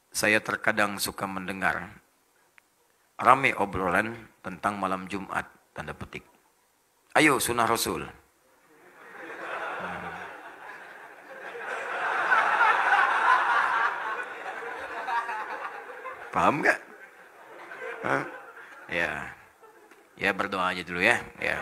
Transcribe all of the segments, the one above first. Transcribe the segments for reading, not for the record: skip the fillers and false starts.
saya terkadang suka mendengar rame obrolan tentang malam Jumat, tanda petik. Ayo sunnah Rasul. Paham nggak? Hah? Ya, ya berdoa aja dulu ya. Ya,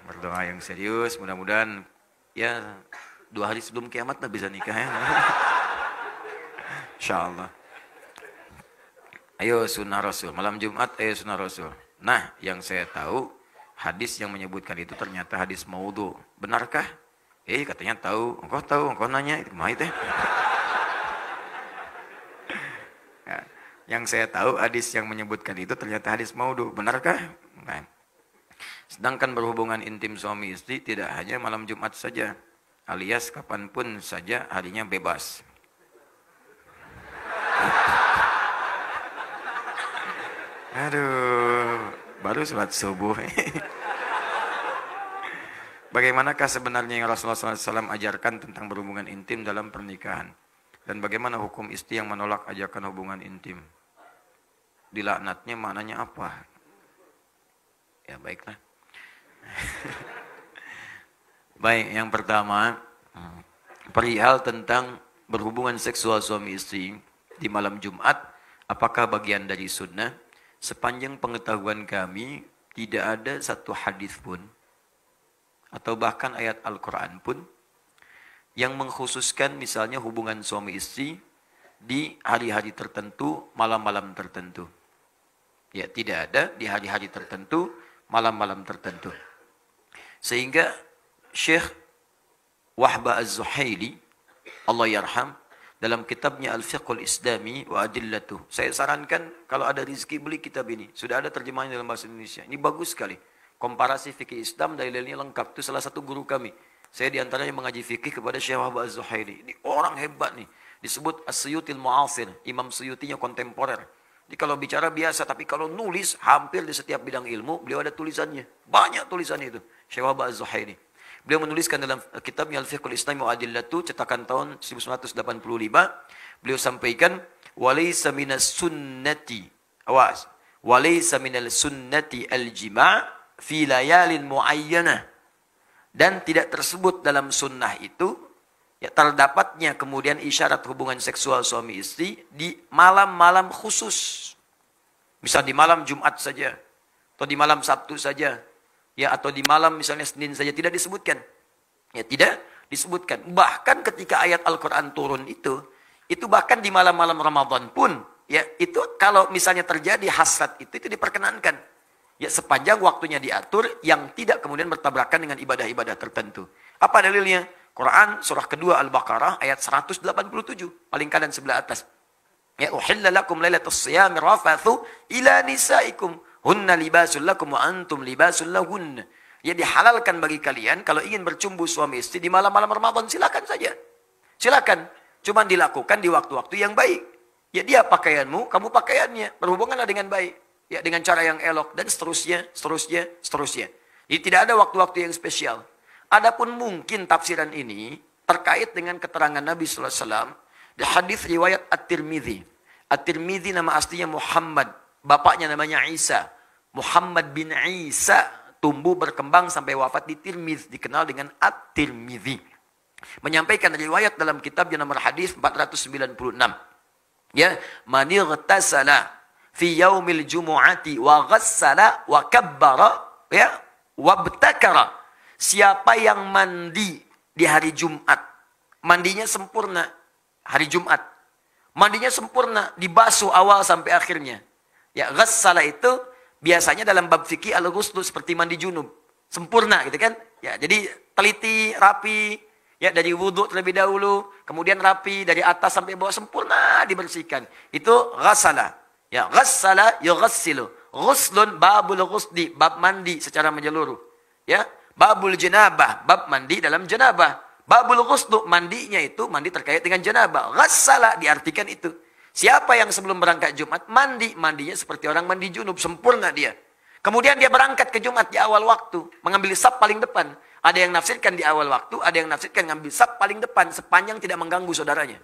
berdoa yang serius. Mudah-mudahan ya 2 hari sebelum kiamat bisa nikah ya. Insya Allah. Ayo sunnah Rasul. Malam Jumat ayo sunnah Rasul. Nah, yang saya tahu hadis yang menyebutkan itu ternyata hadis maudhu. Benarkah? Katanya tahu. Engkau nanya. Itu mah itu. Yang saya tahu hadis yang menyebutkan itu ternyata hadis maudhu. Benarkah? Nah. Sedangkan berhubungan intim suami istri tidak hanya malam Jumat saja, alias kapanpun saja harinya bebas. Aduh, baru sholat subuh. Bagaimanakah sebenarnya yang Rasulullah SAW ajarkan tentang berhubungan intim dalam pernikahan? Dan bagaimana hukum istri yang menolak ajakan hubungan intim? Dilaknatnya maknanya apa? Ya baiklah. Baik, yang pertama, perihal tentang berhubungan seksual suami istri di malam Jumat, apakah bagian dari sunnah? Sepanjang pengetahuan kami, tidak ada satu hadis pun, atau bahkan ayat Al-Quran pun, yang mengkhususkan misalnya hubungan suami istri di hari-hari tertentu, malam-malam tertentu. Ya, tidak ada di hari-hari tertentu, malam-malam tertentu. Sehingga Syekh Wahbah Az-Zuhaili, Allah yarham, dalam kitabnya Al-Fiqhul Islami wa Adillatuh. Saya sarankan kalau ada rezeki beli kitab ini. Sudah ada terjemahannya dalam bahasa Indonesia. Ini bagus sekali. Komparasi fikih Islam, dalilnya lengkap. Itu salah satu guru kami. Saya diantaranya mengaji fikih kepada Syekh Wahbah Az-Zuhaili. Ini orang hebat nih. Disebut As-Suyutil Mu'asir. Imam Suyutinya kontemporer. Jadi kalau bicara biasa, tapi kalau nulis hampir di setiap bidang ilmu, beliau ada tulisannya. Banyak tulisannya itu. Syekh Wahbah Az-Zuhaili. Beliau menuliskan dalam kitabnya Al-Fiqhul Islami wa Adillatuh, cetakan tahun 1985. Beliau sampaikan, walaysa minas sunnati, awas, walaysa minal sunnati al-jima' fi layalin mu'ayyanah. Dan tidak tersebut dalam sunnah itu, ya terdapatnya kemudian isyarat hubungan seksual suami istri di malam-malam khusus. Misal di malam Jumat saja, atau di malam Sabtu saja, ya atau di malam misalnya Senin saja, tidak disebutkan. Ya tidak disebutkan. Bahkan ketika ayat Al-Quran turun itu bahkan di malam-malam Ramadan pun, ya itu kalau misalnya terjadi hasrat itu diperkenankan. Ya sepanjang waktunya diatur yang tidak kemudian bertabrakan dengan ibadah-ibadah tertentu. Apa dalilnya? Quran surah kedua Al-Baqarah ayat 187, paling kanan sebelah atas. Ya uhilla lakum lailatus siyami rafathu ila nisaikum hunna libasul lakum wa antum libasul lahun. Ya dihalalkan bagi kalian kalau ingin bercumbu suami istri di malam-malam Ramadan, silakan saja. Silakan, cuman dilakukan di waktu-waktu yang baik. Ya dia pakaianmu, kamu pakaiannya, berhubunganlah dengan baik. Ya dengan cara yang elok dan seterusnya. Jadi tidak ada waktu-waktu yang spesial. Adapun mungkin tafsiran ini terkait dengan keterangan Nabi sallallahu alaihi wasallam di hadis riwayat At-Tirmidzi. At-Tirmidzi nama aslinya Muhammad, bapaknya namanya Isa. Muhammad bin Isa tumbuh berkembang sampai wafat di Tirmidz, dikenal dengan At-Tirmidzi. Menyampaikan riwayat dalam kitabnya nomor hadis 496. Ya, man ightasala fi yaumil jumu'ati wa ghassala wa kabbara ya wabtakara. Siapa yang mandi di hari Jumat, mandinya sempurna hari Jumat. Mandinya sempurna, dibasuh awal sampai akhirnya. Ya, ghassala itu biasanya dalam bab fikih al-ghusl seperti mandi junub. Sempurna gitu kan? Ya, jadi teliti, rapi, ya dari wudhu terlebih dahulu, kemudian rapi dari atas sampai bawah sempurna dibersihkan. Itu ghassala. Ya, ghassala yughassilu. Ghuslun babul ghusli, bab mandi secara menyeluruh. Ya. Babul janabah, bab mandi dalam janabah. Babul ghuslu, mandinya itu mandi terkait dengan janabah. Ghassala diartikan itu. Siapa yang sebelum berangkat Jumat mandi, mandinya seperti orang mandi junub, sempurna dia. Kemudian dia berangkat ke Jumat di awal waktu, mengambil saf paling depan. Ada yang nafsirkan di awal waktu, ada yang nafsirkan ngambil saf paling depan sepanjang tidak mengganggu saudaranya.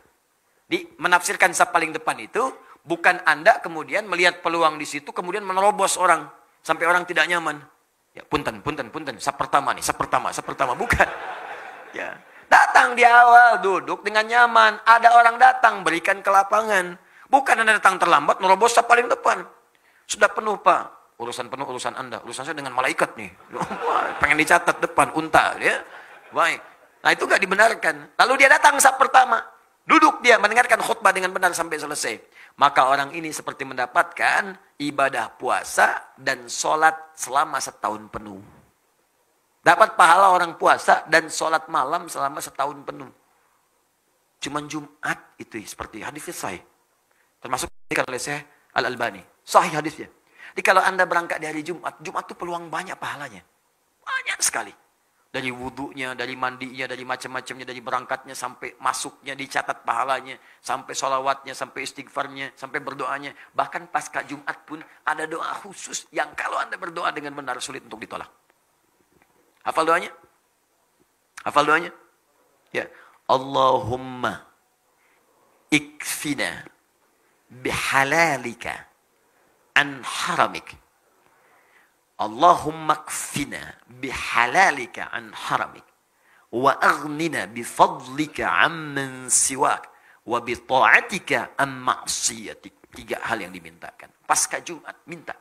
Menafsirkan saf paling depan itu bukan Anda kemudian melihat peluang di situ kemudian menerobos orang sampai orang tidak nyaman. Ya, punten, saf pertama nih, saf pertama, bukan. Ya. Datang di awal, duduk dengan nyaman. Ada orang datang, berikan ke lapangan. Bukan Anda datang terlambat, nerobos saf paling depan. Sudah penuh, Pak. Urusan penuh, urusan Anda. Urusan saya dengan malaikat nih. Pengen dicatat depan, unta. Ya. Baik. Nah itu gak dibenarkan. Lalu dia datang saf pertama. Duduk dia mendengarkan khutbah dengan benar sampai selesai. Maka orang ini seperti mendapatkan ibadah puasa dan sholat selama setahun penuh. Dapat pahala orang puasa dan sholat malam selama setahun penuh. Cuman Jumat itu seperti hadisnya sahih. Termasuk oleh Syekh Al-Albani. Sahih hadisnya. Jadi kalau Anda berangkat di hari Jumat, Jumat itu peluang banyak pahalanya. Banyak sekali. Dari wudhunya, dari mandinya, dari macam-macamnya, dari berangkatnya sampai masuknya dicatat pahalanya, sampai sholawatnya, sampai istighfarnya, sampai berdoanya. Bahkan pasca Jumat pun ada doa khusus yang kalau Anda berdoa dengan benar sulit untuk ditolak. Hafal doanya? Hafal doanya? Ya. Allahumma ikfina bihalalika an haramik. Allahumma kfina bihalalika an haramik wa aghnina bifadlika amman siwak wa bita'atika an ma'siyatik. 3 hal yang dimintakan. Pasca Jumat minta.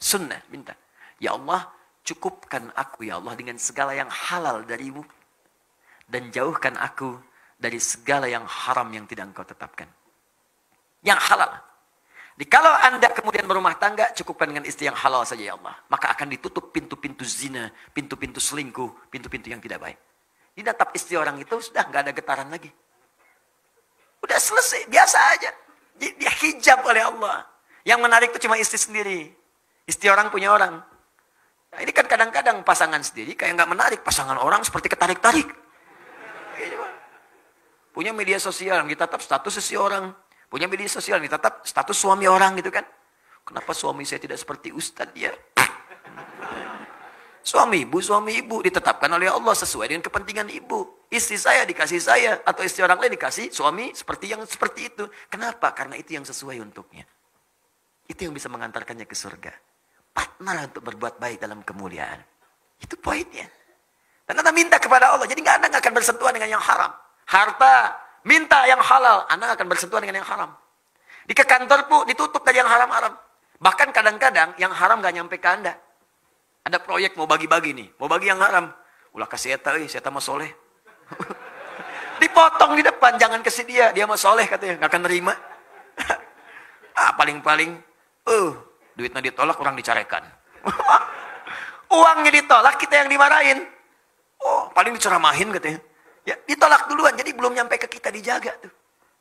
Sunnah minta. Ya Allah, cukupkan aku ya Allah dengan segala yang halal darimu dan jauhkan aku dari segala yang haram yang tidak engkau tetapkan. Yang halal. Kalau Anda kemudian berumah tangga, cukupkan dengan istri yang halal saja ya Allah. Maka akan ditutup pintu-pintu zina, pintu-pintu selingkuh, pintu-pintu yang tidak baik. Dinatap istri orang itu sudah nggak ada getaran lagi. Udah selesai, biasa aja. Dia hijab oleh Allah. Yang menarik itu cuma istri sendiri. Istri orang punya orang. Nah, ini kan kadang-kadang pasangan sendiri kayak nggak menarik. Pasangan orang seperti ketarik-tarik. Punya media sosial, ditatap status seseorang. Punya media sosial, ditatap status suami orang gitu kan. Kenapa suami saya tidak seperti ustadz ya? Suami ibu ditetapkan oleh Allah sesuai dengan kepentingan ibu. Istri saya dikasih saya, atau istri orang lain dikasih suami seperti yang seperti itu. Kenapa? Karena itu yang sesuai untuknya. Itu yang bisa mengantarkannya ke surga. Partner untuk berbuat baik dalam kemuliaan. Itu poinnya. Dan Anda minta kepada Allah, jadi Anda nggak akan bersentuhan dengan yang haram. Harta, minta yang halal, Anda akan bersentuhan dengan yang haram. Di ke kantor pun ditutup dari yang haram-haram. Bahkan kadang-kadang yang haram gak nyampe ke Anda. Ada proyek mau bagi-bagi nih, mau bagi yang haram. Ulah kasih saya mah soleh. Dipotong di depan, jangan kasih dia mah soleh katanya, gak akan nerima. Paling-paling, duitnya ditolak, orang dicarekan. Uangnya ditolak, kita yang dimarahin. Paling diceramahin katanya. Ya, ditolak duluan, jadi belum nyampe ke kita dijaga tuh.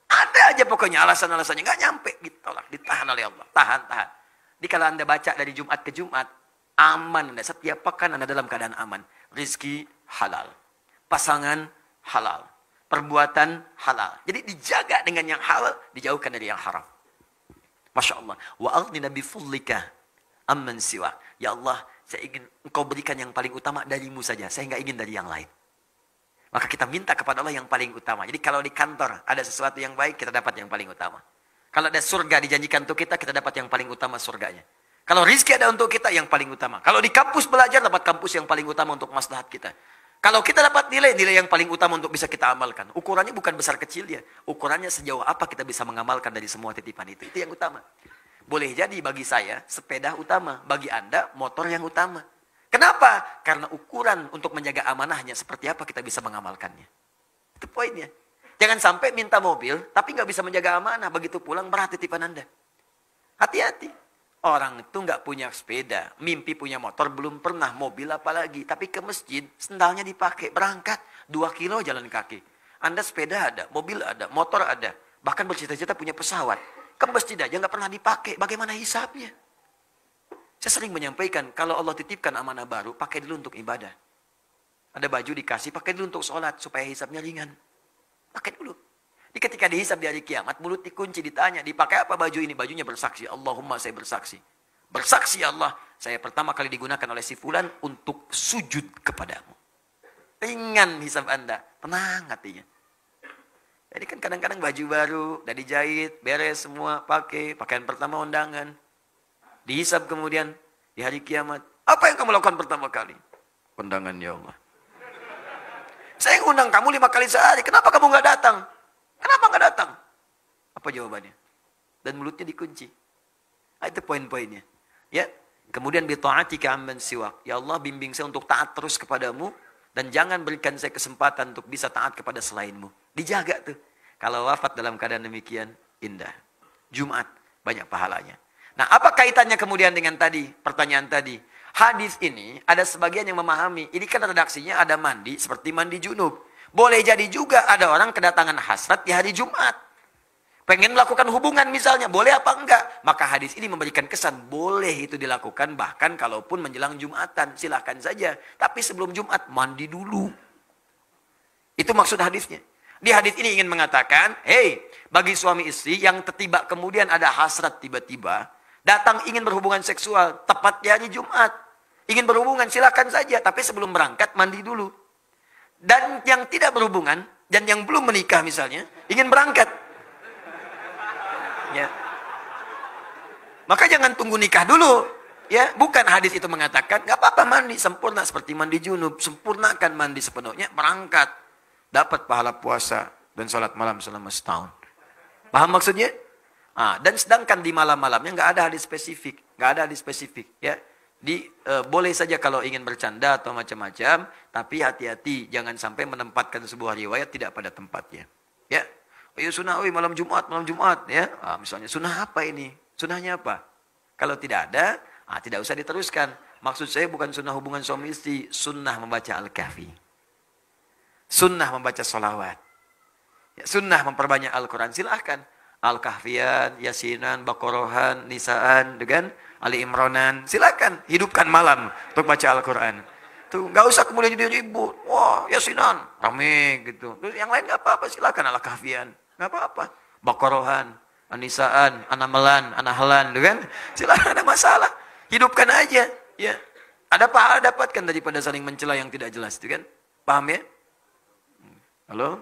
Ada aja pokoknya alasan-alasannya, nggak nyampe, ditolak, ditahan oleh Allah. Tahan. Jadi kalau Anda baca dari Jumat ke Jumat, aman Anda, setiap pekan Anda dalam keadaan aman. Rizki halal, pasangan halal, perbuatan halal. Jadi dijaga dengan yang halal, dijauhkan dari yang haram. Masya Allah. Wa aghnina bifadlika amman siwa. Ya Allah, saya ingin Engkau berikan yang paling utama darimu saja, saya nggak ingin dari yang lain. Maka kita minta kepada Allah yang paling utama. Jadi kalau di kantor ada sesuatu yang baik, kita dapat yang paling utama. Kalau ada surga dijanjikan untuk kita dapat yang paling utama surganya. Kalau rizki ada untuk kita, yang paling utama. Kalau di kampus belajar, dapat kampus yang paling utama untuk maslahat kita. Kalau kita dapat nilai yang paling utama untuk bisa kita amalkan. Ukurannya bukan besar kecil ya. Ukurannya sejauh apa kita bisa mengamalkan dari semua titipan itu. Itu yang utama. Boleh jadi bagi saya, sepeda utama. Bagi Anda, motor yang utama. Kenapa? Karena ukuran untuk menjaga amanahnya seperti apa kita bisa mengamalkannya. Itu poinnya. Jangan sampai minta mobil, tapi nggak bisa menjaga amanah. Begitu pulang berat titipan Anda. Hati-hati. Orang itu nggak punya sepeda, mimpi punya motor, belum pernah mobil apalagi. Tapi ke masjid, sendalnya dipakai, berangkat 2 kilo jalan kaki. Anda sepeda ada, mobil ada, motor ada. Bahkan bercita-cita punya pesawat. Ke masjid aja nggak pernah dipakai, bagaimana hisapnya? Saya sering menyampaikan, kalau Allah titipkan amanah baru, pakai dulu untuk ibadah. Ada baju dikasih, pakai dulu untuk sholat, supaya hisapnya ringan. Pakai dulu. Jadi ketika dihisap di hari kiamat, mulut dikunci, ditanya, dipakai apa baju ini? Bajunya bersaksi, Allahumma saya bersaksi. Bersaksi Allah, saya pertama kali digunakan oleh si fulan untuk sujud kepadamu. Ringan hisap Anda, tenang hatinya. Ini kan kadang-kadang baju baru, udah dijahit, beres semua, pakai, pakaian pertama undangan. Dihisab kemudian, di hari kiamat. Apa yang kamu lakukan pertama kali? Undangan ya Allah. Saya ngundang kamu 5 kali sehari, kenapa kamu nggak datang? Kenapa nggak datang? Apa jawabannya? Dan mulutnya dikunci. Nah, itu poin-poinnya. Ya. Kemudian bita'atika amman siwak. Ya Allah, bimbing saya untuk taat terus kepadamu dan jangan berikan saya kesempatan untuk bisa taat kepada selainmu. Dijaga tuh. Kalau wafat dalam keadaan demikian, indah. Jumat, banyak pahalanya. Nah, apa kaitannya kemudian dengan tadi, pertanyaan tadi? Hadis ini, ada sebagian yang memahami, ini kan redaksinya ada mandi, seperti mandi junub. Boleh jadi juga ada orang kedatangan hasrat di hari Jumat. Pengen melakukan hubungan misalnya, boleh apa enggak? Maka hadis ini memberikan kesan, boleh itu dilakukan, bahkan kalaupun menjelang Jumatan, silahkan saja. Tapi sebelum Jumat, mandi dulu. Itu maksud hadisnya. Di hadis ini ingin mengatakan, hey, bagi suami istri yang tiba kemudian ada hasrat tiba-tiba, datang ingin berhubungan seksual, tepat di hari Jumat. Ingin berhubungan, silahkan saja. Tapi sebelum berangkat, mandi dulu. Dan yang tidak berhubungan, dan yang belum menikah misalnya, ingin berangkat. Ya. Maka jangan tunggu nikah dulu. Ya, bukan hadis itu mengatakan, nggak apa-apa mandi, sempurna seperti mandi junub. Sempurnakan mandi sepenuhnya, berangkat. Dapat pahala puasa dan sholat malam selama setahun. Paham maksudnya? Dan sedangkan di malam-malamnya nggak ada hadis spesifik. Nggak ada hadis spesifik. Ya. Boleh saja kalau ingin bercanda atau macam-macam, tapi hati-hati jangan sampai menempatkan sebuah riwayat tidak pada tempatnya. Ya, ayo sunnah, malam Jumat, ya. Misalnya sunnah apa ini? Sunnahnya apa? Kalau tidak ada, tidak usah diteruskan. Maksud saya bukan sunnah hubungan suami istri, sunnah membaca Al-Kahfi, sunnah membaca sholawat, ya, sunnah memperbanyak Al-Quran. Silahkan Al-Kahfian, Yasinan, Baqarahan, Nisaan, dengan Ali Imranan, silakan hidupkan malam untuk baca Al-Quran. Tuh, nggak usah kemudian jadi ribut. Wah, Yasinan, rame gitu. Terus yang lain nggak apa-apa, silakan Al-Kahfian, nggak apa-apa. Baqarahan, Anisaan, Anamalan, Anahlan, kan? Silakan, ada masalah. Hidupkan aja, ya. Ada pahala dapatkan daripada saling mencela yang tidak jelas, itu kan? Paham ya? Halo?